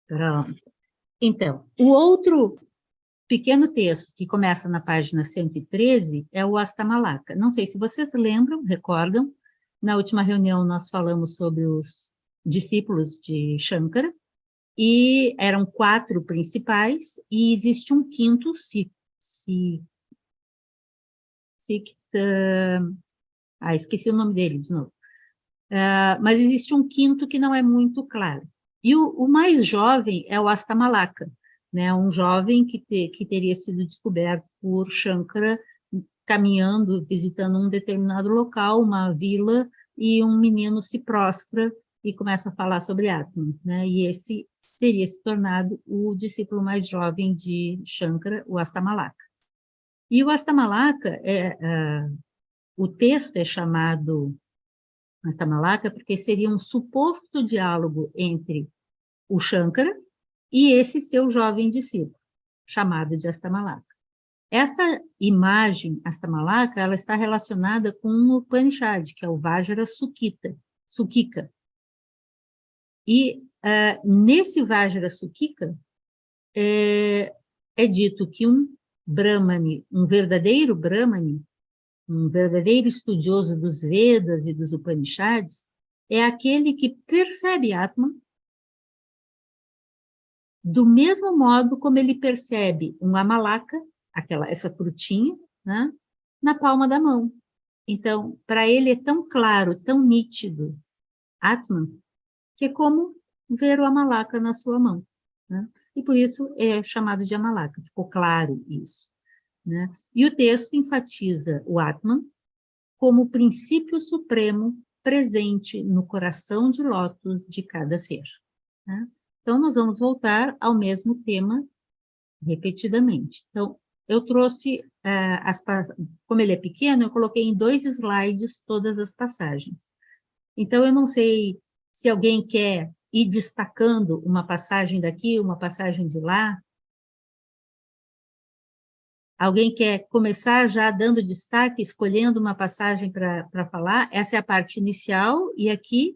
Pronto. Então, o outro pequeno texto que começa na página 113 é o Astamalaka. Não sei se vocês lembram, recordam, na última reunião nós falamos sobre os discípulos de Shankara, e eram 4 principais, e existe um quinto, esqueci o nome dele de novo. Mas existe um quinto que não é muito claro. E o mais jovem é o Astamalaka, né? Um jovem que teria sido descoberto por Shankara caminhando, visitando um determinado local, uma vila, e um menino se prostra e começa a falar sobre Atman, né? E esse teria se tornado o discípulo mais jovem de Shankara, o Astamalaka. E o Astamalaka, o texto é chamado Astamalaka porque seria um suposto diálogo entre o Shankara e esse seu jovem discípulo, chamado de Astamalaka. Essa imagem, Astamalaka, ela está relacionada com o Upanishad, que é o Vajra Sukika. E nesse Vajra Sukika é dito que um Brahmani, um verdadeiro Brahmani, um verdadeiro estudioso dos Vedas e dos Upanishads, é aquele que percebe Atman do mesmo modo como ele percebe um amalaka, essa frutinha, né, na palma da mão. Então, para ele é tão claro, tão nítido, Atman, que é como ver o amalaka na sua mão, né? E por isso é chamado de amalaka, ficou claro isso, né? E o texto enfatiza o Atman como o princípio supremo presente no coração de lótus de cada ser, né? Então, nós vamos voltar ao mesmo tema repetidamente. Então, eu trouxe, como ele é pequeno, eu coloquei em 2 slides todas as passagens. Então, eu não sei se alguém quer ir destacando uma passagem daqui, uma passagem de lá. Alguém quer começar já dando destaque, escolhendo uma passagem para falar? Essa é a parte inicial, e aqui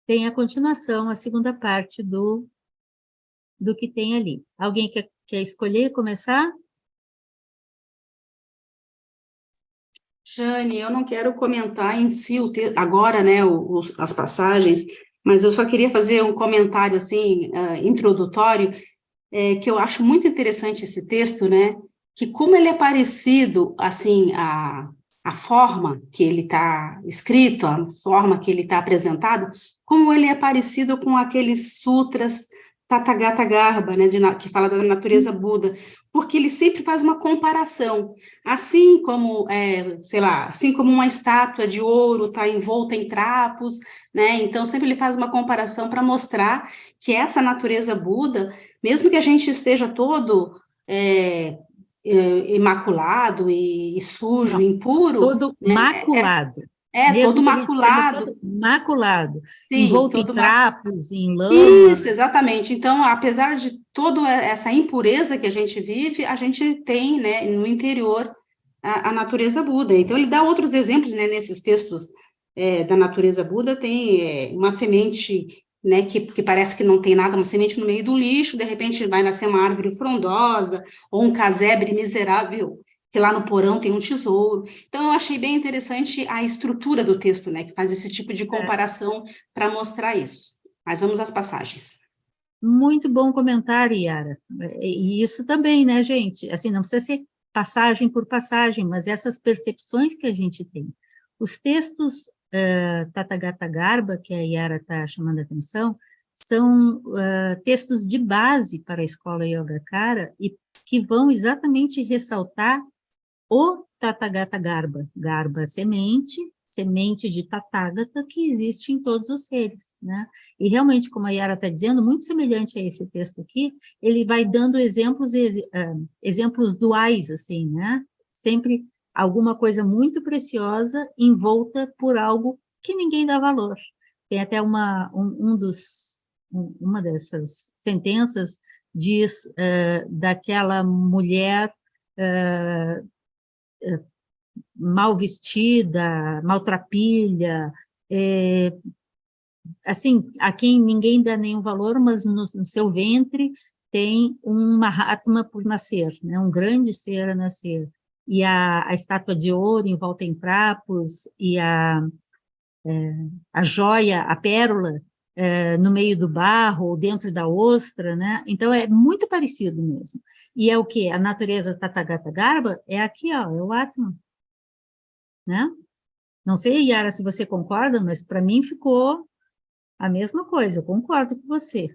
tem a continuação, a segunda parte do que tem ali. Alguém quer escolher, começar? Jane, eu não quero comentar em si agora, né, as passagens, mas eu só queria fazer um comentário, assim, introdutório, que eu acho muito interessante esse texto, né, que como ele é parecido, assim, a forma que ele está escrito, a forma que ele está apresentado, como ele é parecido com aqueles sutras Tathagata Garbha, né, que fala da natureza Buda, porque ele sempre faz uma comparação, assim como, sei lá, assim como uma estátua de ouro está envolta em trapos, né, então sempre ele faz uma comparação para mostrar que essa natureza Buda, mesmo que a gente esteja todo imaculado e sujo, Não, impuro, todo né, maculado. todo Mesmo que a gente esteja maculado, todo maculado, sim, envolto em todo trapos, em Isso, lama. exatamente. Então, apesar de toda essa impureza que a gente vive, a gente tem, né, no interior a natureza Buda. Então, ele dá outros exemplos, né, nesses textos da natureza Buda, tem uma semente, né, que parece que não tem nada, uma semente no meio do lixo, de repente vai nascer uma árvore frondosa, ou um casebre miserável, que lá no porão tem um tesouro. Então, eu achei bem interessante a estrutura do texto, né, que faz esse tipo de É, comparação para mostrar isso. Mas vamos às passagens. muito bom comentário, Yara. E isso também, né, gente? Assim, não precisa ser passagem por passagem, mas essas percepções que a gente tem. Os textos Tathagata Garbha, que a Yara está chamando a atenção, são textos de base para a escola Yogacara e que vão exatamente ressaltar o Tathagata Garbha, Garbha semente, semente de Tathagata que existe em todos os seres, né? E realmente, como a Yara está dizendo, muito semelhante a esse texto aqui, ele vai dando exemplos duais, assim, né? Sempre alguma coisa muito preciosa envolta por algo que ninguém dá valor. Tem até uma dessas sentenças diz daquela mulher mal vestida, maltrapilha, assim, a quem ninguém dá nenhum valor, mas no seu ventre tem um Mahatma por nascer, né? Um grande ser a nascer. E a estátua de ouro em volta em trapos, e a joia, a pérola, no meio do barro, ou dentro da ostra, né? Então, é muito parecido mesmo. E é o quê? A natureza Tathagata Garbha é aqui, ó, é o Atman, né? Não sei, Yara, se você concorda, mas para mim ficou a mesma coisa, eu concordo com você.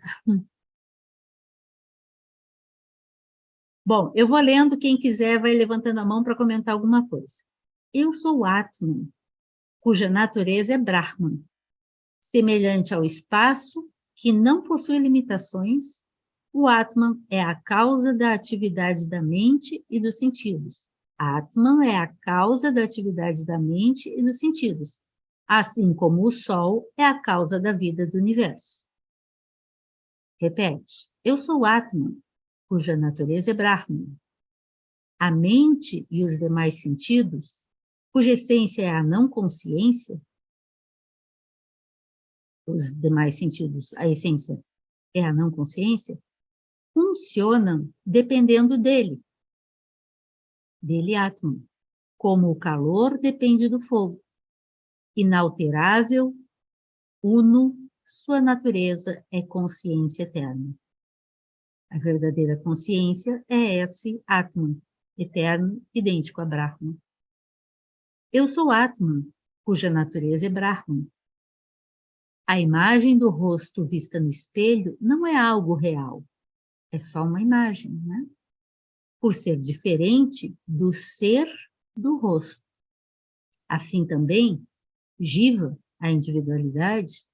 Bom, eu vou lendo, quem quiser vai levantando a mão para comentar alguma coisa. Eu sou o Atman, cuja natureza é Brahman, semelhante ao espaço, que não possui limitações. O Atman é a causa da atividade da mente e dos sentidos. Atman é a causa da atividade da mente e dos sentidos, assim como o Sol é a causa da vida do universo. Repete. Eu sou Atman, cuja natureza é Brahman. A mente e os demais sentidos, cuja essência é a não consciência, os demais sentidos, a essência é a não consciência, funcionam dependendo dele Atman, como o calor depende do fogo. Inalterável, uno, sua natureza é consciência eterna. A verdadeira consciência é esse Atman, eterno, idêntico a Brahman. Eu sou Atman, cuja natureza é Brahman. A imagem do rosto vista no espelho não é algo real, é só uma imagem, né? Por ser diferente do ser do rosto. Assim também, Jiva, a individualidade,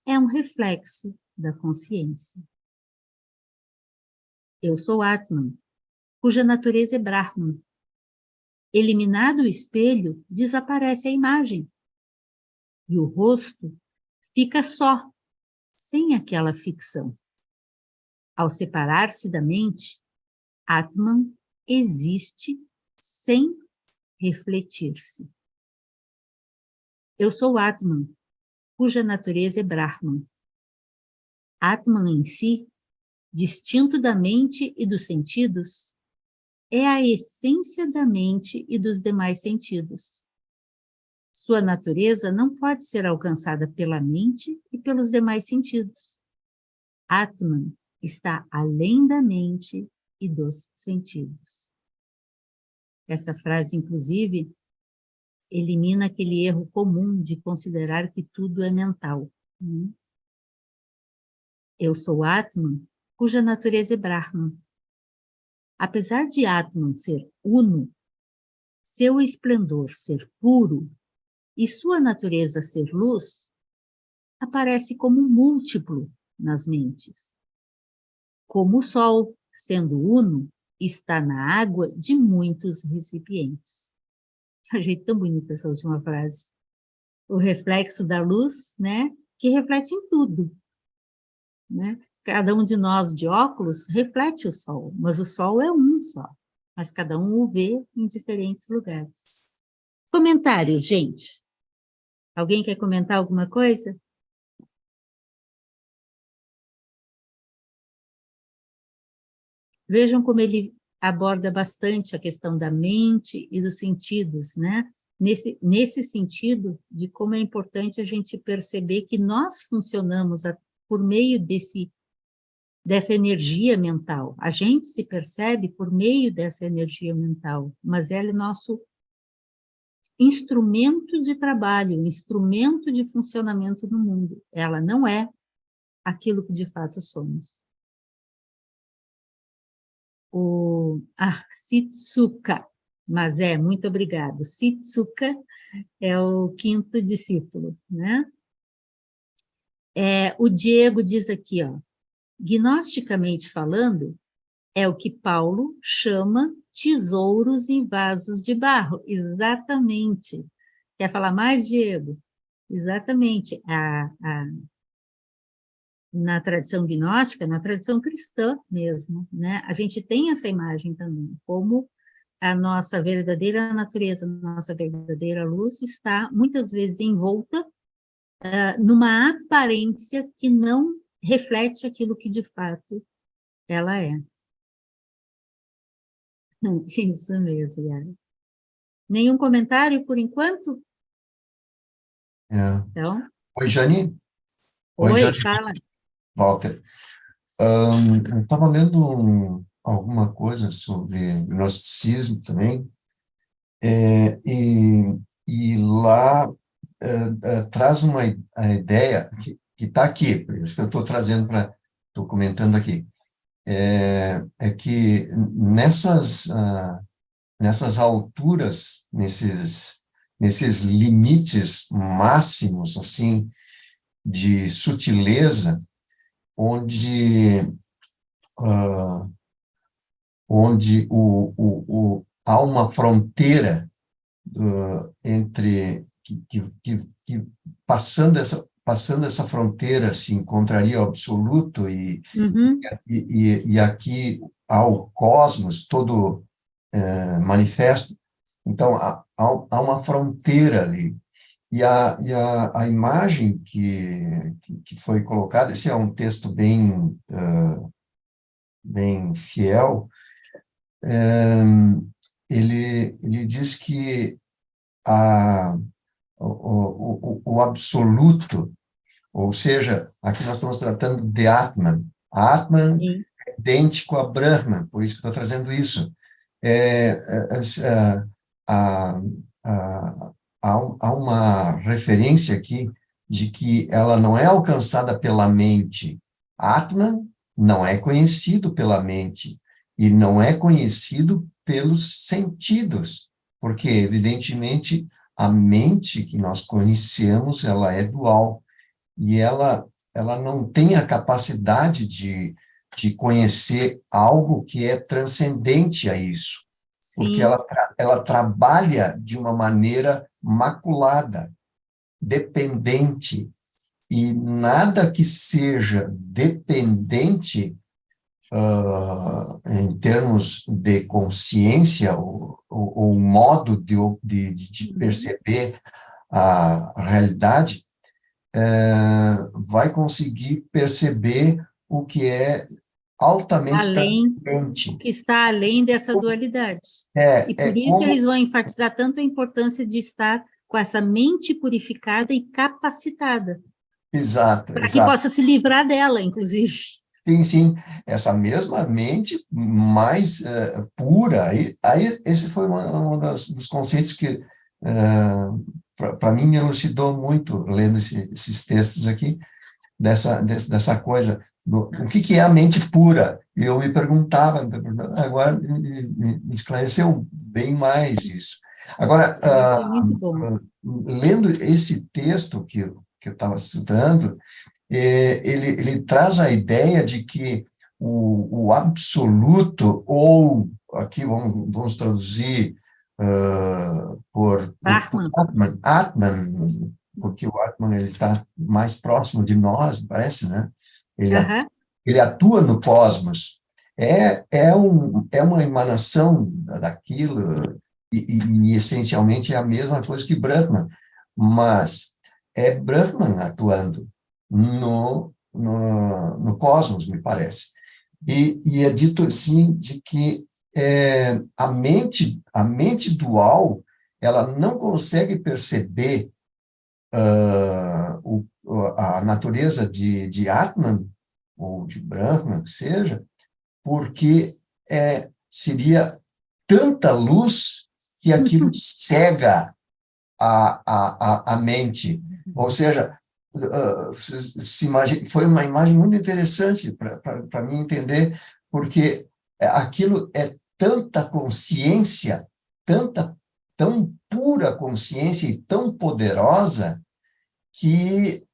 é um reflexo da consciência. Eu sou Atman, cuja natureza é Brahman. Eliminado o espelho, desaparece a imagem. E o rosto fica só, sem aquela ficção. Ao separar-se da mente, Atman existe sem refletir-se. Eu sou Atman, cuja natureza é Brahman. Atman em si, distinto da mente e dos sentidos, é a essência da mente e dos demais sentidos. Sua natureza não pode ser alcançada pela mente e pelos demais sentidos. Atman está além da mente e dos sentidos. Essa frase, inclusive, elimina aquele erro comum de considerar que tudo é mental. Eu sou Atman, cuja natureza é Brahman. Apesar de Atman ser uno, seu esplendor ser puro e sua natureza ser luz, aparece como múltiplo nas mentes. Como o Sol, sendo uno, está na água de muitos recipientes. Achei tão bonita essa última frase. O reflexo da luz, né, que reflete em tudo, né? Cada um de nós de óculos reflete o Sol, mas o Sol é um só, mas cada um o vê em diferentes lugares. Comentários, gente. Alguém quer comentar alguma coisa? Vejam como ele aborda bastante a questão da mente e dos sentidos, né? Nesse sentido de como é importante a gente perceber que nós funcionamos por meio dessa energia mental. A gente se percebe por meio dessa energia mental, mas ela é nosso instrumento de trabalho, instrumento de funcionamento no mundo. Ela não é aquilo que de fato somos. Sitsuka, mas muito obrigado. Sitsuka é o quinto discípulo, né? O Diego diz aqui, ó, gnosticamente falando, é o que Paulo chama tesouros em vasos de barro. Exatamente. Quer falar mais, Diego? Exatamente. Na tradição gnóstica, na tradição cristã mesmo, né? A gente tem essa imagem também, como a nossa verdadeira natureza, a nossa verdadeira luz está muitas vezes envolta numa aparência que não reflete aquilo que de fato ela é. Isso mesmo, Yara. Nenhum comentário por enquanto? É. Então, Oi, Jane. Oi, oi, Jane. fala. Walter. Eu estava lendo alguma coisa sobre gnosticismo também, e lá traz a ideia que está aqui, por isso que eu estou trazendo estou comentando aqui, é que nessas alturas, nesses limites máximos, assim, de sutileza, onde, ah, onde há uma fronteira entre que passando essa fronteira se encontraria o absoluto Uhum. e aqui há o cosmos todo manifesto. Então há uma fronteira ali. E a imagem que foi colocada, esse é um texto bem fiel, ele diz que o absoluto, ou seja, aqui nós estamos tratando de Atman. Atman Sim. é idêntico a Brahman, por isso que estou trazendo isso. É, há, há, há uma referência aqui de que ela não é alcançada pela mente. Atman não é conhecido pela mente e não é conhecido pelos sentidos, porque, evidentemente, a mente que nós conhecemos, ela é dual, e ela não tem a capacidade de conhecer algo que é transcendente a isso, porque Sim. ela trabalha de uma maneira maculada, dependente, e nada que seja dependente em termos de consciência ou modo de perceber a realidade, vai conseguir perceber o que é altamente Além, o transcendente. que está além dessa dualidade. E É por isso como... eles vão enfatizar tanto a importância de estar com essa mente purificada e capacitada, Exato, para que exato. possa se livrar dela, inclusive. Sim, sim, essa mesma mente mais pura. Aí esse foi dos conceitos que, para mim, me elucidou muito, lendo esses textos aqui, dessa coisa, o que é a mente pura? E eu me perguntava, agora me esclareceu bem mais isso. Agora, Isso é muito bom. lendo esse texto que eu estava estudando, ele traz a ideia de que o absoluto, ou aqui vamos traduzir por Brahman. Atman, porque o Atman ele está mais próximo de nós, parece, né? Ele, Aham. ele atua no cosmos. É uma emanação daquilo, e essencialmente é a mesma coisa que Brahman, mas é Brahman atuando no cosmos, me parece. E é dito assim de que a mente dual, ela não consegue perceber a natureza de Atman, ou de Brahman, que seja, porque seria tanta luz que aquilo cega a mente. Ou seja, foi uma imagem muito interessante para mim entender, porque aquilo é tanta consciência, tão pura consciência e tão poderosa, que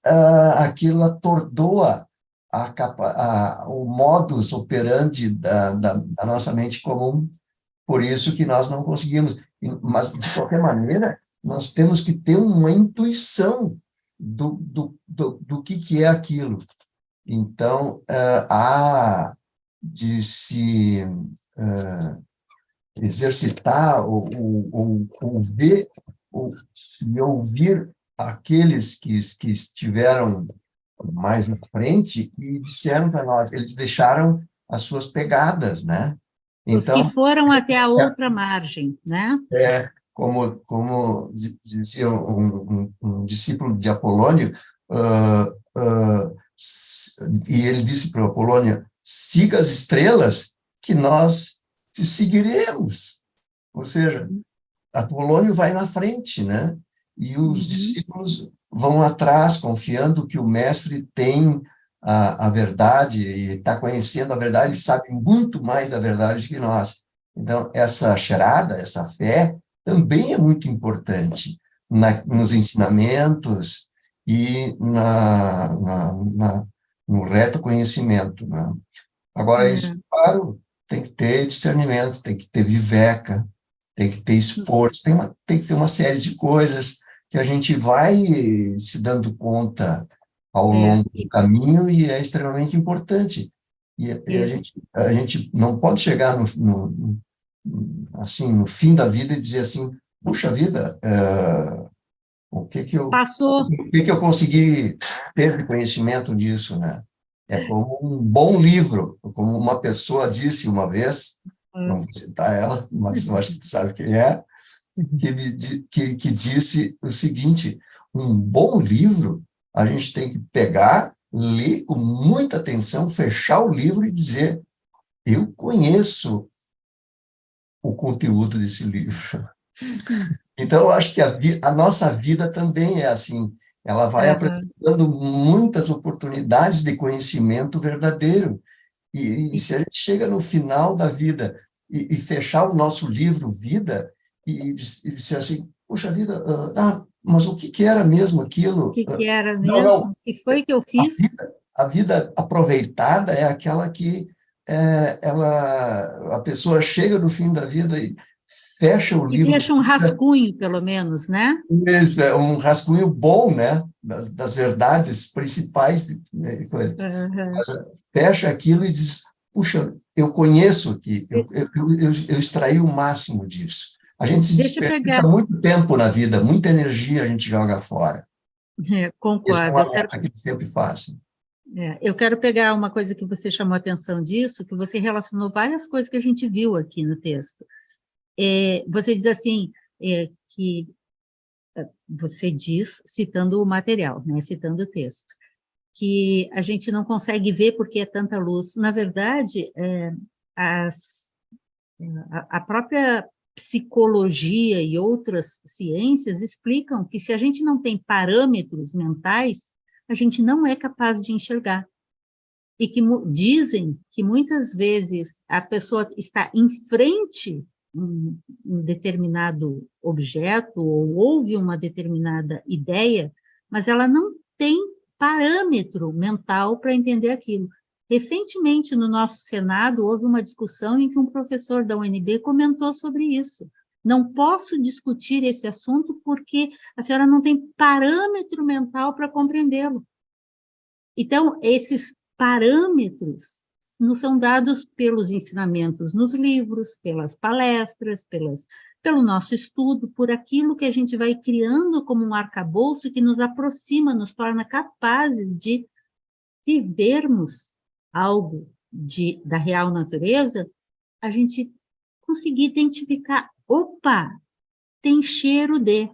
aquilo atordoa o modus operandi da nossa mente comum, por isso que nós não conseguimos. Mas, de qualquer maneira, nós temos que ter uma intuição do que é aquilo. Então, há de se exercitar ou ver, ou se ouvir aqueles que estiveram mais na frente e disseram para nós, eles deixaram as suas pegadas, né? Os que Então, foram até a outra margem, né? como dizia um discípulo de Apolônio, ah, ah, e ele disse para Apolônio, siga as estrelas que nós te seguiremos. Ou seja, Apolônio vai na frente, né? E os discípulos vão atrás, confiando que o mestre tem a verdade e está conhecendo a verdade, e sabe muito mais da verdade que nós. Então, essa charada, essa fé, também é muito importante nos ensinamentos e no reto conhecimento, né? Agora, isso, claro, tem que ter discernimento, tem que ter viveca, tem que ter esforço, tem que ter uma série de coisas que a gente vai se dando conta ao longo do caminho e é extremamente importante. E a gente não pode chegar assim, no fim da vida e dizer assim, puxa vida, Passou. o que eu consegui ter de conhecimento disso, né? É como um bom livro, como uma pessoa disse uma vez, não vou citar ela, mas eu acho que tu sabe quem é, que disse o seguinte, um bom livro, a gente tem que pegar, ler com muita atenção, fechar o livro e dizer, eu conheço o conteúdo desse livro. Então, eu acho que a nossa vida também é assim, ela vai apresentando muitas oportunidades de conhecimento verdadeiro. E se a gente chega no final da vida e fechar o nosso livro Vida e dizer assim, puxa vida, mas o que era mesmo aquilo? O que era Não, mesmo? não, O que foi que eu fiz? a vida aproveitada é aquela que a pessoa chega no fim da vida e fecha o E livro. deixa um rascunho, pelo menos, né? Isso, é um rascunho bom, né? Das verdades principais, né? Fecha aquilo e diz, puxa, eu conheço aqui, eu extraí o máximo disso. A gente Deixa eu pegar. desperdiça muito tempo na vida, muita energia a gente joga fora. Esse é um Concordo. alerta que eu sempre faço. Eu quero pegar uma coisa que você chamou a atenção disso, que você relacionou várias coisas que a gente viu aqui no texto. Você diz assim, que você diz, citando o material, né, citando o texto, que a gente não consegue ver porque é tanta luz. Na verdade, a própria psicologia e outras ciências explicam que se a gente não tem parâmetros mentais, a gente não é capaz de enxergar. E que dizem que muitas vezes a pessoa está em frente a um determinado objeto ou ouve uma determinada ideia, mas ela não tem parâmetro mental para entender aquilo. Recentemente, no nosso Senado, houve uma discussão em que um professor da UNB comentou sobre isso. Não posso discutir esse assunto porque a senhora não tem parâmetro mental para compreendê-lo. Então, esses parâmetros nos são dados pelos ensinamentos nos livros, pelas palestras, pelo nosso estudo, por aquilo que a gente vai criando como um arcabouço que nos aproxima, nos torna capazes de, se vermos algo da real natureza, a gente conseguir identificar, opa, tem cheiro de,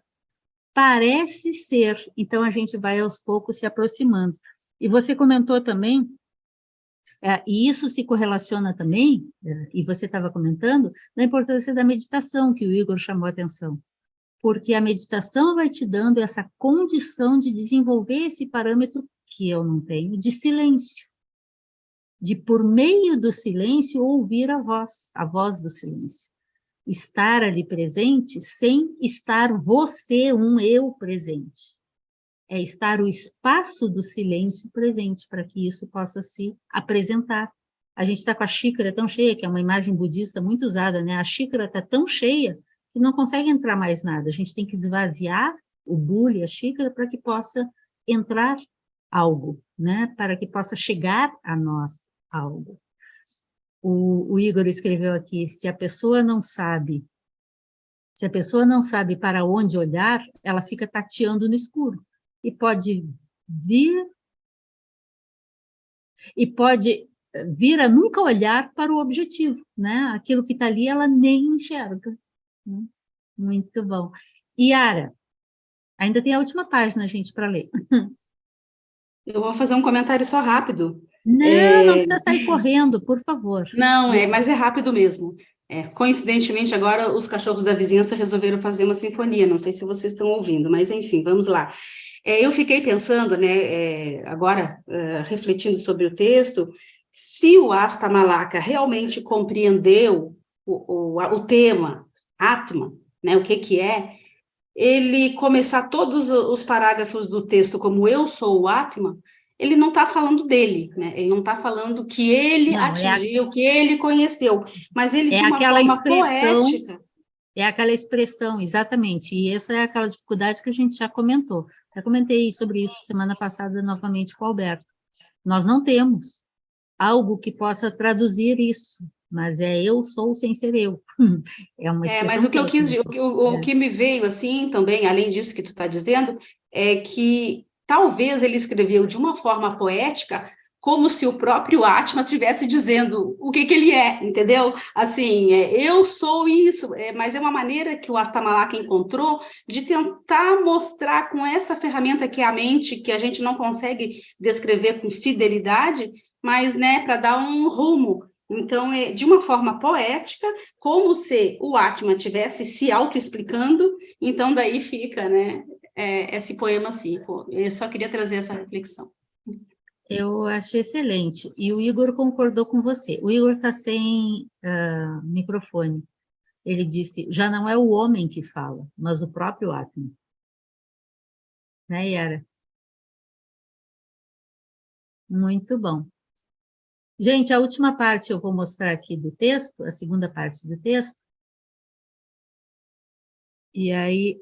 parece ser, então a gente vai aos poucos se aproximando. E você comentou também, e isso se correlaciona também, e você estava comentando, da importância da meditação, que o Igor chamou a atenção, porque a meditação vai te dando essa condição de desenvolver esse parâmetro, que eu não tenho, de silêncio, de, por meio do silêncio, ouvir a voz do silêncio. Estar ali presente sem estar você, um eu presente. É estar o espaço do silêncio presente para que isso possa se apresentar. A gente está com a xícara tão cheia, que é uma imagem budista muito usada, né? A xícara está tão cheia que não consegue entrar mais nada. A gente tem que esvaziar o bule, a xícara, para que possa entrar algo, né? Para que possa chegar a nós algo. O Igor escreveu aqui, se a pessoa não sabe Se a pessoa não sabe para onde olhar, ela fica tateando no escuro. E pode vir, vir a nunca olhar para o objetivo, né? Aquilo que está ali, ela nem enxerga. Né? Muito bom. Yara, ainda tem a última página, gente, para ler. Eu vou fazer um comentário só rápido. Não precisa sair correndo, por favor. Não, mas é rápido mesmo. Coincidentemente, agora os cachorros da vizinhança resolveram fazer uma sinfonia. Não sei se vocês estão ouvindo, mas enfim, vamos lá. Eu fiquei pensando, né, agora, refletindo sobre o texto, se o Asta Malaka realmente compreendeu o tema, Atma, né, o que que é, ele começar todos os parágrafos do texto como eu sou o Atma, ele não está falando dele, né? Ele não está falando que ele Não, atingiu, que ele conheceu, mas ele, de uma aquela forma expressão, poética. é aquela expressão, exatamente. E essa é aquela dificuldade que a gente já comentou. Já comentei sobre isso semana passada novamente com o Alberto. Nós não temos algo que possa traduzir isso, mas eu sou sem ser eu. É uma Mas expressão o que eu quis, técnica. o que me veio assim também, além disso que tu está dizendo, é que talvez ele escreveu de uma forma poética, como se o próprio Atma estivesse dizendo o que ele é, entendeu? Assim, eu sou isso, mas é uma maneira que o Astamalaka encontrou de tentar mostrar com essa ferramenta que é a mente, que a gente não consegue descrever com fidelidade, mas, né, para dar um rumo. Então, de uma forma poética, como se o Atma estivesse se autoexplicando, então daí fica, né, esse poema assim. Eu só queria trazer essa reflexão. Eu achei excelente. E o Igor concordou com você. O Igor está sem microfone. Ele disse, já não é o homem que fala, mas o próprio Atman. Né, Yara? Muito bom. Gente, a última parte eu vou mostrar aqui do texto, a segunda parte do texto. E aí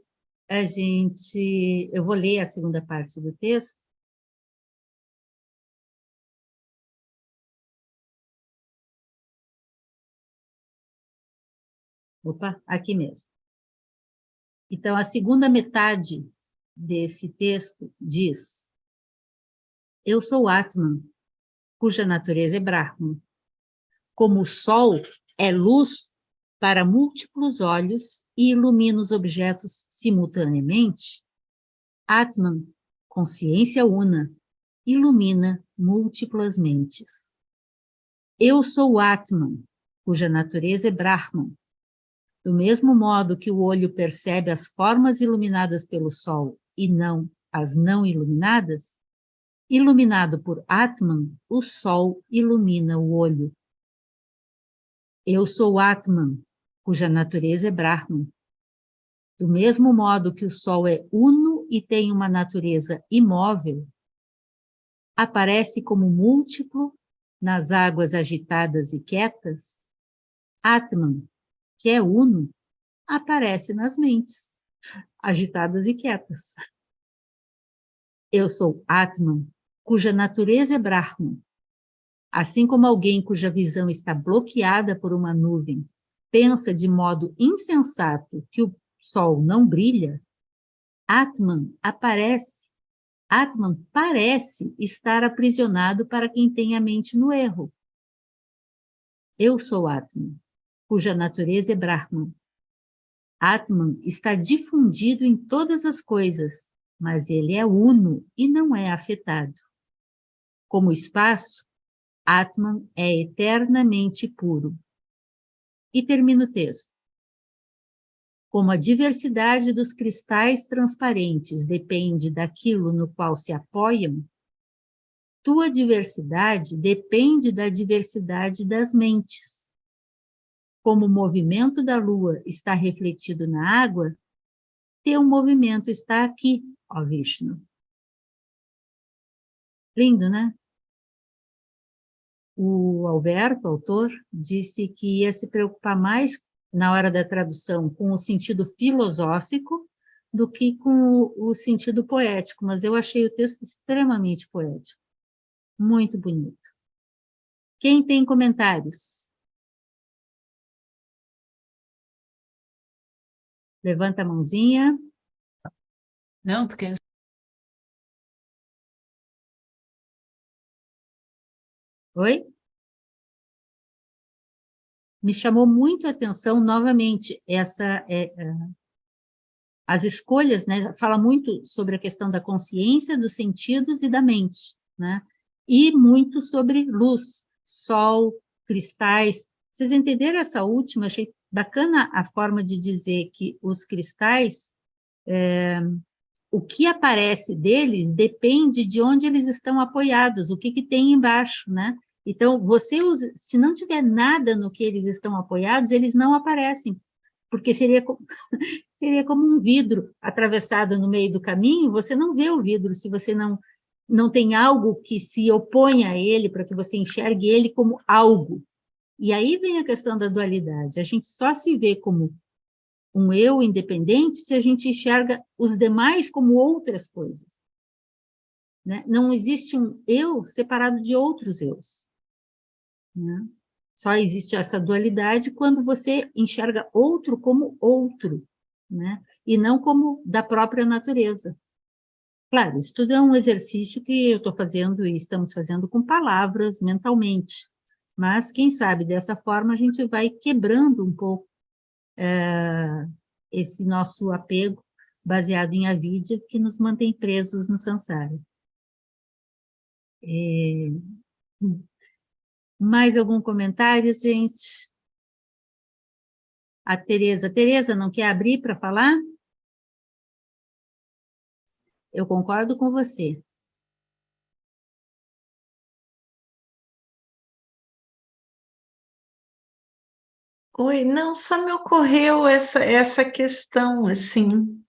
eu vou ler a segunda parte do texto. Opa, aqui mesmo. Então, a segunda metade desse texto diz: eu sou Atman, cuja natureza é Brahman. Como o sol é luz para múltiplos olhos e ilumina os objetos simultaneamente, Atman, consciência una, ilumina múltiplas mentes. Eu sou Atman, cuja natureza é Brahman. Do mesmo modo que o olho percebe as formas iluminadas pelo sol e não as não iluminadas, iluminado por Atman, o sol ilumina o olho. Eu sou Atman, cuja natureza é Brahman. Do mesmo modo que o sol é uno e tem uma natureza imóvel, aparece como múltiplo nas águas agitadas e quietas, Atman, que é uno, aparece nas mentes, agitadas e quietas. Eu sou Atman, cuja natureza é Brahman. Assim como alguém cuja visão está bloqueada por uma nuvem pensa de modo insensato que o sol não brilha, Atman parece estar aprisionado para quem tem a mente no erro. Eu sou Atman, cuja natureza é Brahman. Atman está difundido em todas as coisas, mas ele é uno e não é afetado. Como o espaço, Atman é eternamente puro. E termina o texto. Como a diversidade dos cristais transparentes depende daquilo no qual se apoiam, tua diversidade depende da diversidade das mentes. Como o movimento da lua está refletido na água, teu movimento está aqui, ó Vishnu. Lindo, né? O Alberto, autor, disse que ia se preocupar mais, na hora da tradução, com o sentido filosófico do que com o sentido poético, mas eu achei o texto extremamente poético. Muito bonito. Quem tem comentários? Levanta a mãozinha. Não, tu quer... Oi? Me chamou muito a atenção, novamente, as escolhas, né? Fala muito sobre a questão da consciência, dos sentidos e da mente, né? E muito sobre luz, sol, cristais. Vocês entenderam essa última? Achei bacana a forma de dizer que os cristais, o que aparece deles depende de onde eles estão apoiados, o que tem embaixo, né? Então, você usa, se não tiver nada no que eles estão apoiados, eles não aparecem, porque seria como um vidro atravessado no meio do caminho, você não vê o vidro se você não tem algo que se opõe a ele, para que você enxergue ele como algo. E aí vem a questão da dualidade. A gente só se vê como um eu independente se a gente enxerga os demais como outras coisas, né? Não existe um eu separado de outros eus, né? Só existe essa dualidade quando você enxerga outro como outro, né? E não como da própria natureza. Claro, isso tudo é um exercício que eu estou fazendo e estamos fazendo com palavras, mentalmente. Mas, quem sabe, dessa forma a gente vai quebrando um pouco esse nosso apego baseado em avidya, que nos mantém presos no samsara. Mais algum comentário, gente? A Tereza. Tereza, não quer abrir para falar? Eu concordo com você. Oi, não, só me ocorreu essa questão, assim,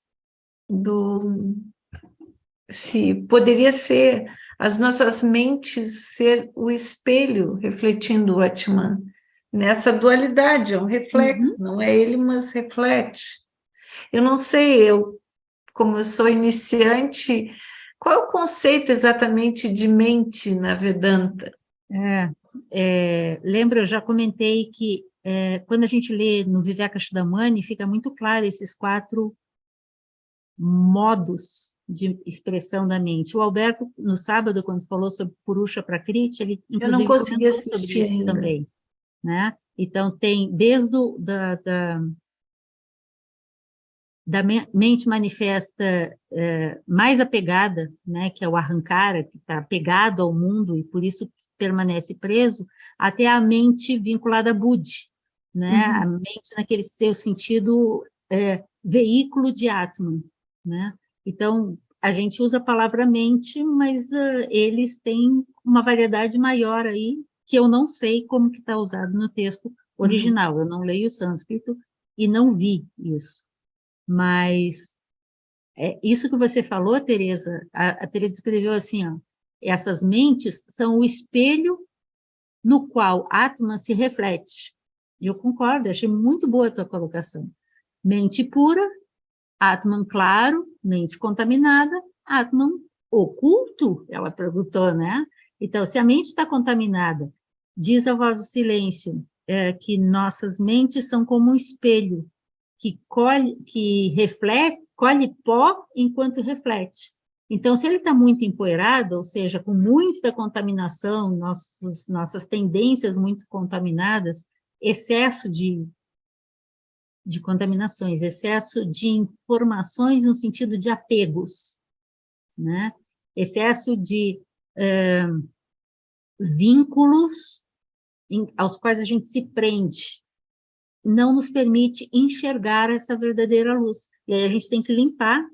se poderia ser as nossas mentes ser o espelho refletindo o Atman. Nessa dualidade, é um reflexo, não é ele, mas reflete. Eu não sei, como eu sou iniciante, qual é o conceito exatamente de mente na Vedanta? Lembra, eu já comentei que quando a gente lê no Vivekachudamani, fica muito claro esses 4 modos de expressão da mente. O Alberto, no sábado, quando falou sobre Purusha Prakriti, ele, Eu não inclusive, consegui comentou sobre assistir isso ainda. também, né? Então, tem desde da mente manifesta mais apegada, né, que é o Ahankara, que está apegado ao mundo e por isso permanece preso, até a mente vinculada a Buddhi, né, a mente naquele seu sentido veículo de Atman, né? Então, a gente usa a palavra mente, mas eles têm uma variedade maior aí, que eu não sei como que está usado no texto original, eu não leio o sânscrito e não vi isso. Mas isso que você falou, Tereza, a Tereza escreveu assim, ó, essas mentes são o espelho no qual Atman se reflete. Eu concordo, achei muito boa a tua colocação. Mente pura, Atman claro, mente contaminada, Atman oculto, ela perguntou, né? Então, se a mente está contaminada, diz a voz do silêncio, que nossas mentes são como um espelho, que reflete, colhe pó enquanto reflete. Então, se ele está muito empoeirado, ou seja, com muita contaminação, nossas tendências muito contaminadas, excesso de contaminações, excesso de informações no sentido de apegos, né? Excesso de vínculos aos quais a gente se prende, não nos permite enxergar essa verdadeira luz. E aí a gente tem que limpar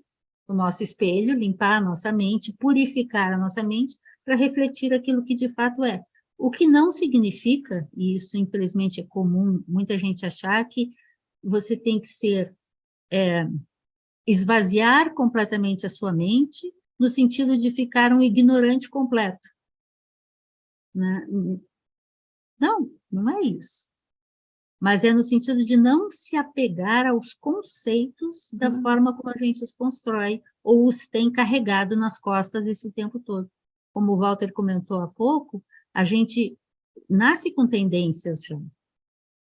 o nosso espelho, limpar a nossa mente, purificar a nossa mente para refletir aquilo que de fato é. O que não significa, e isso infelizmente é comum muita gente achar, que você tem que esvaziar completamente a sua mente, no sentido de ficar um ignorante completo, né? Não, não é isso. Mas é no sentido de não se apegar aos conceitos da forma como a gente os constrói ou os tem carregado nas costas esse tempo todo. Como o Walter comentou há pouco, a gente nasce com tendências já.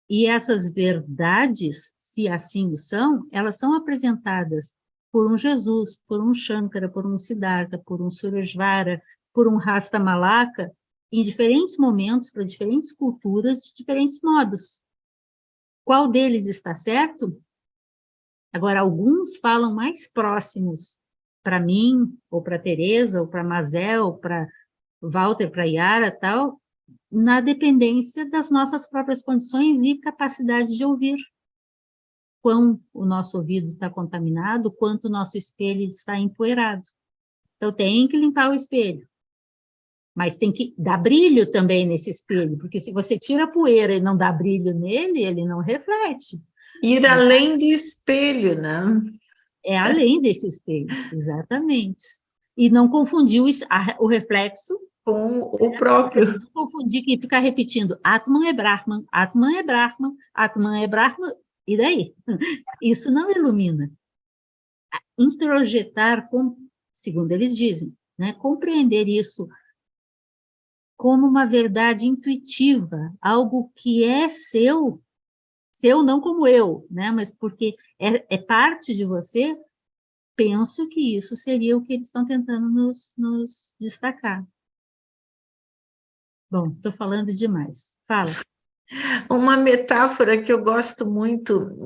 E essas verdades, se assim o são, elas são apresentadas por um Jesus, por um Shankara, por um Siddhartha, por um Sureshvara, por um Rastamalaka, em diferentes momentos, para diferentes culturas, de diferentes modos. Qual deles está certo? Agora, alguns falam mais próximos para mim, ou para Teresa, ou para Mazel, para Walter, para Yara, tal, na dependência das nossas próprias condições e capacidade de ouvir. Quão o nosso ouvido está contaminado, quanto o nosso espelho está empoeirado. Então, tem que limpar o espelho. Mas tem que dar brilho também nesse espelho, porque se você tira a poeira e não dá brilho nele, ele não reflete. Ir além do espelho, né? É além desse espelho, exatamente. E não confundir o reflexo Com o próprio. não confundir que ficar repetindo Atman é Brahman, Atman é Brahman, Atman é Brahman, e daí? Isso não ilumina. Introjetar, segundo eles dizem, né, compreender isso como uma verdade intuitiva, algo que é seu não como eu, né, mas porque é parte de você, penso que isso seria o que eles estão tentando nos destacar. Bom, estou falando demais. Fala. Uma metáfora que eu gosto muito,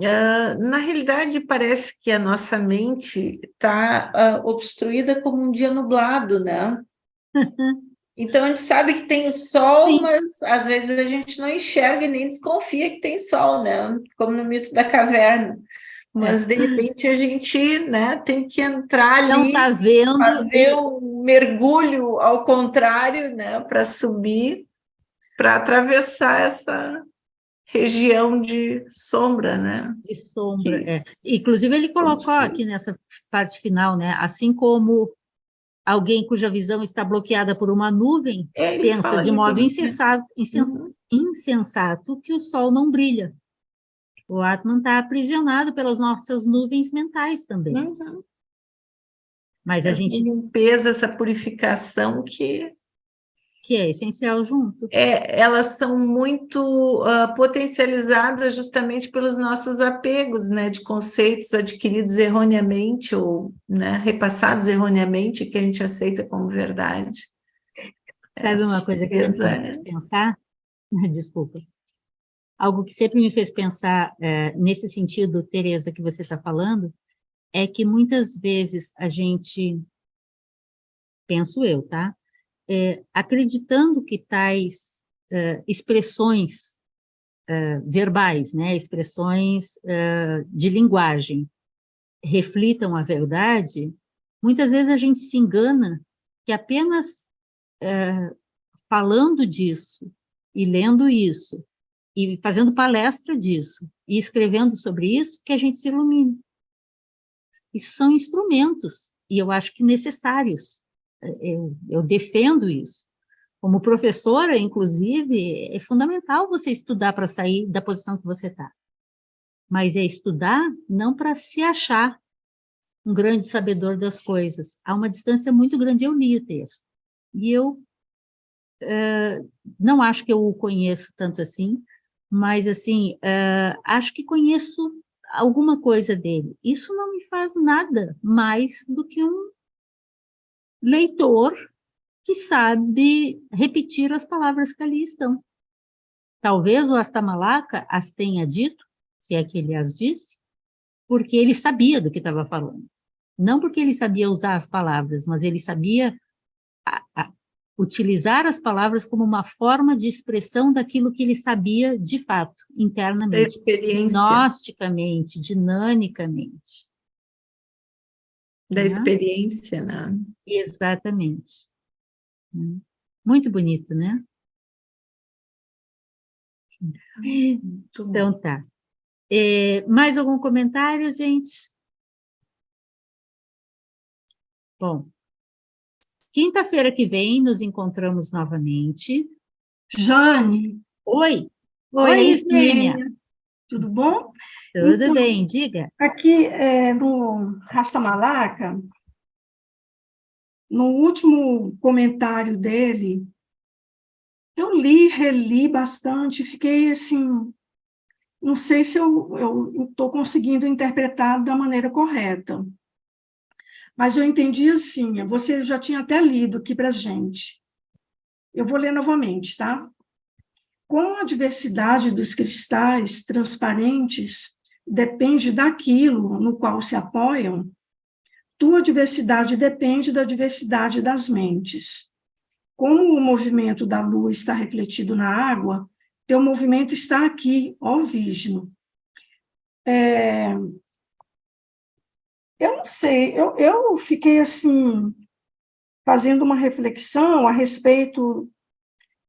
na realidade parece que a nossa mente está obstruída como um dia nublado, né? Então a gente sabe que tem o sol, Sim. mas às vezes a gente não enxerga e nem desconfia que tem sol, né? Como no mito da caverna. Mas de repente a gente, né, tem que entrar Não ali, está vendo fazer um mergulho ao contrário, né, para subir, para atravessar essa região de sombra, né? de sombra. Inclusive, ele colocou aqui nessa parte final, né? Assim como alguém cuja visão está bloqueada por uma nuvem, Ele pensa fala de isso, modo né? insensato que o sol não brilha. O Atman está aprisionado pelas nossas nuvens mentais também. Uhum. Mas a Essa gente... limpeza, essa purificação que é essencial junto. elas são muito potencializadas justamente pelos nossos apegos, né, de conceitos adquiridos erroneamente ou, né, repassados erroneamente, que a gente aceita como verdade. Sabe uma coisa que sempre me fez pensar? Desculpa. Algo que sempre me fez pensar nesse sentido, Tereza, que você está falando, é que muitas vezes a gente, penso eu, tá? Acreditando que tais expressões verbais, né, expressões de linguagem, reflitam a verdade, muitas vezes a gente se engana que apenas falando disso e lendo isso e fazendo palestra disso e escrevendo sobre isso que a gente se ilumina. Isso são instrumentos, e eu acho que necessários. Eu defendo isso. Como professora, inclusive, é fundamental você estudar para sair da posição que você está. Mas é estudar não para se achar um grande sabedor das coisas. Há uma distância muito grande. Eu li o texto. E eu não acho que eu o conheço tanto assim, mas, assim, acho que conheço alguma coisa dele. Isso não me faz nada mais do que um leitor que sabe repetir as palavras que ali estão. Talvez o Astamalaka as tenha dito, se é que ele as disse, porque ele sabia do que estava falando. Não porque ele sabia usar as palavras, mas ele sabia utilizar as palavras como uma forma de expressão daquilo que ele sabia de fato, internamente, gnosticamente, dinamicamente. Da experiência, né? Exatamente. Muito bonito, né? Então tá. Mais algum comentário, gente? Bom, quinta-feira que vem nos encontramos novamente. Jane. Oi. Oi, Ismênia. Tudo bom? Tudo então, bem, diga. Aqui no Rastamalaka, no último comentário dele, eu li, reli bastante, fiquei assim, Não sei se eu estou conseguindo interpretar da maneira correta, mas eu entendi assim, você já tinha até lido aqui para a gente. Eu vou ler novamente, tá? Como a diversidade dos cristais transparentes depende daquilo no qual se apoiam, tua diversidade depende da diversidade das mentes. Como o movimento da lua está refletido na água, teu movimento está aqui, ó Vishnu. Eu não sei, eu fiquei assim, fazendo uma reflexão a respeito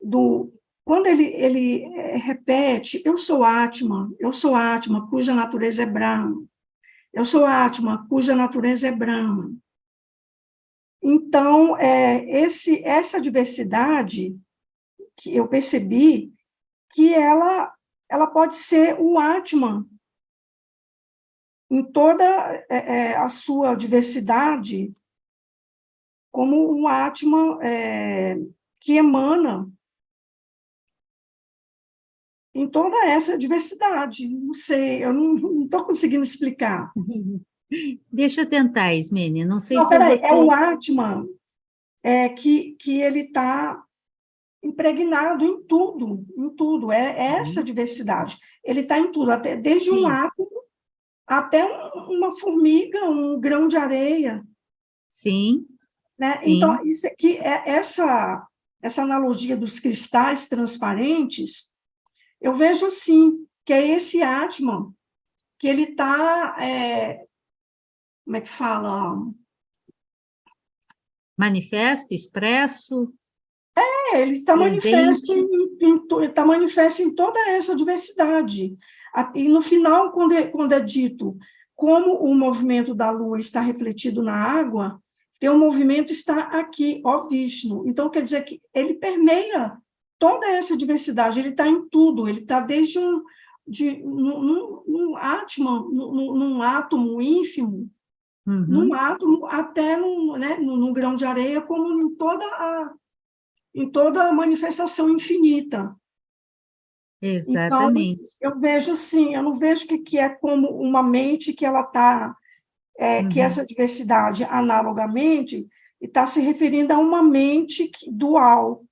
do... Quando ele repete, eu sou Atma, cuja natureza é Brahma. Eu sou Atma, cuja natureza é Brahma. Então, essa diversidade que eu percebi que ela pode ser o Atman em toda a sua diversidade, como um Atman que emana em toda essa diversidade. Não sei, eu não estou conseguindo explicar. Deixa eu tentar, Ismênia, não sei Não, se peraí, você... é o Atman que ele está impregnado em tudo, essa diversidade. Ele está em tudo, até, desde um Sim, átomo até uma formiga, um grão de areia, sim, né? sim. Então, isso aqui, essa analogia dos cristais transparentes, eu vejo assim, que é esse Atman, que ele está, como é que fala? Manifesto, expresso, Ele está manifesto presente. está manifesto em toda essa diversidade. E no final, quando é dito como o movimento da Lua está refletido na água, teu movimento está aqui, ó Vishnu. Então, quer dizer que ele permeia toda essa diversidade, ele está em tudo, ele está desde num num átomo ínfimo, num Uhum, átomo até num grão de areia, como em toda a manifestação infinita. Então, exatamente. eu vejo assim, eu não vejo que é como uma mente que ela está, que Uhum. essa diversidade, analogamente, está se referindo a uma mente dual.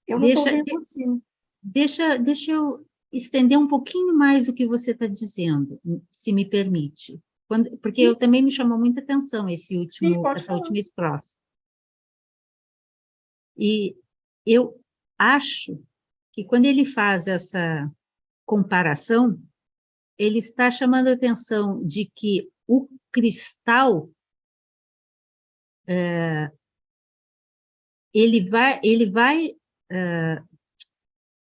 Eu não estou Deixa, vendo assim. deixa eu estender um pouquinho mais o que você está dizendo, se me permite. Porque Sim, eu também me chamou muita atenção sim, pode essa falar. última estrofe. E eu acho que quando ele faz essa comparação, ele está chamando a atenção de que o cristal, ele vai,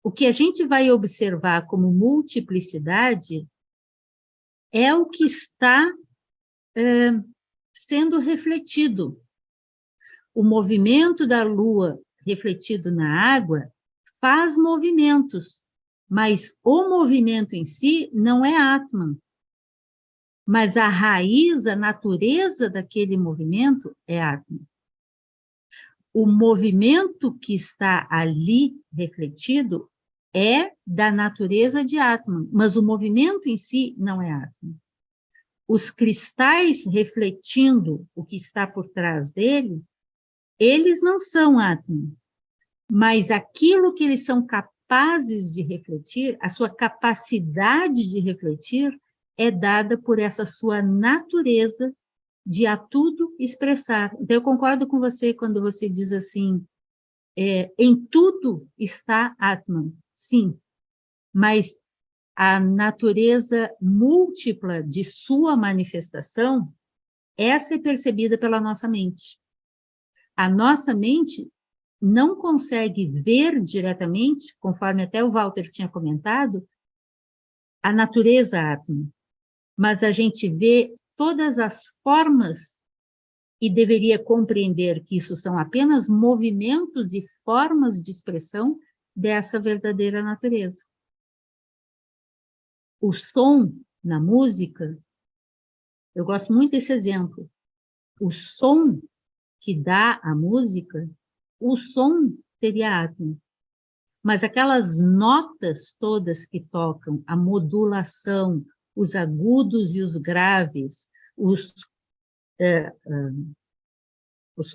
o que a gente vai observar como multiplicidade é o que está sendo refletido. O movimento da Lua refletido na água faz movimentos, mas o movimento em si não é Atman. Mas a raiz, a natureza daquele movimento é Atman. O movimento que está ali refletido é da natureza de Atman, mas o movimento em si não é Atman. Os cristais refletindo o que está por trás dele, eles não são Atman, mas aquilo que eles são capazes de refletir, a sua capacidade de refletir, é dada por essa sua natureza de a tudo expressar. Então, eu concordo com você quando você diz assim, em tudo está Atman, sim, mas a natureza múltipla de sua manifestação, essa é percebida pela nossa mente. A nossa mente não consegue ver diretamente, conforme até o Walter tinha comentado, a natureza Atman, mas a gente vê todas as formas e deveria compreender que isso são apenas movimentos e formas de expressão dessa verdadeira natureza. O som na música, eu gosto muito desse exemplo. O som que dá a música, o som seria Atman, mas aquelas notas todas que tocam, a modulação, os agudos e os graves, os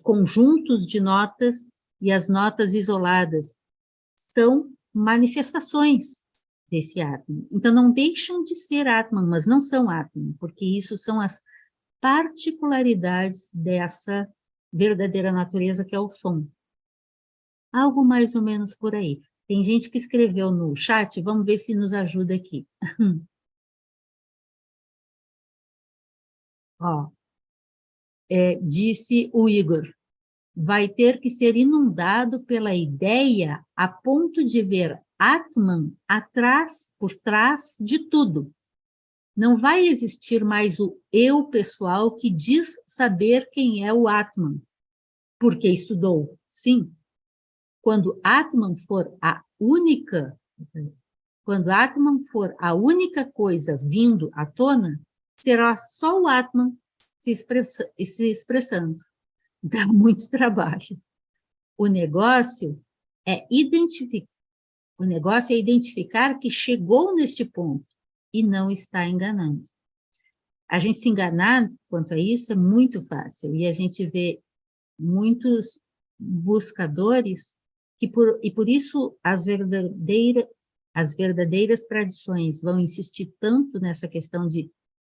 conjuntos de notas e as notas isoladas, são manifestações desse Atman. Então, não deixam de ser Atman, mas não são Atman, porque isso são as particularidades dessa verdadeira natureza que é o som. Algo mais ou menos por aí. Tem gente que escreveu no chat, vamos ver se nos ajuda aqui. Ó, disse o Igor, vai ter que ser inundado pela ideia a ponto de ver Atman por trás de tudo. Não vai existir mais o eu pessoal que diz saber quem é o Atman, porque estudou, sim. Quando Atman for a única coisa vindo à tona, será só o Atman se expressando. Dá muito trabalho. O negócio é identificar que chegou neste ponto e não está enganando. A gente se enganar quanto a isso é muito fácil, e a gente vê muitos buscadores e por isso as verdadeiras tradições vão insistir tanto nessa questão de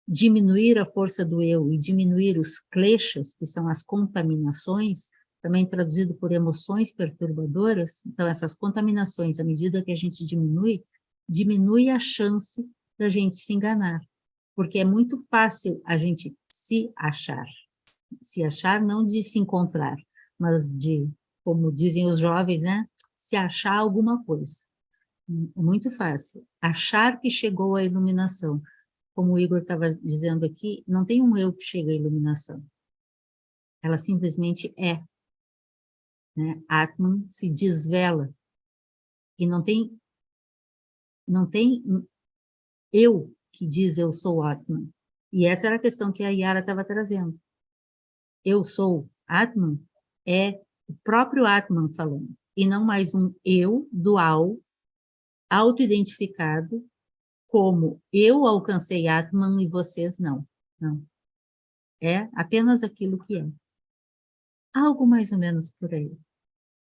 diminuir a força do eu e diminuir os kleshas, que são as contaminações, também traduzido por emoções perturbadoras. Então, essas contaminações, à medida que a gente diminui a chance da gente se enganar, porque é muito fácil a gente se achar não de se encontrar, mas de, como dizem os jovens, né, se achar alguma coisa. É muito fácil. Achar que chegou à iluminação. Como o Igor estava dizendo aqui, não tem um eu que chega à iluminação. Ela simplesmente é. Né? Atman se desvela. E não tem eu que diz eu sou Atman. E essa era a questão que a Yara estava trazendo. Eu sou Atman é o próprio Atman falando, e não mais um eu dual, auto-identificado, como eu alcancei Atman e vocês não. Não. É apenas aquilo que é. Algo mais ou menos por aí.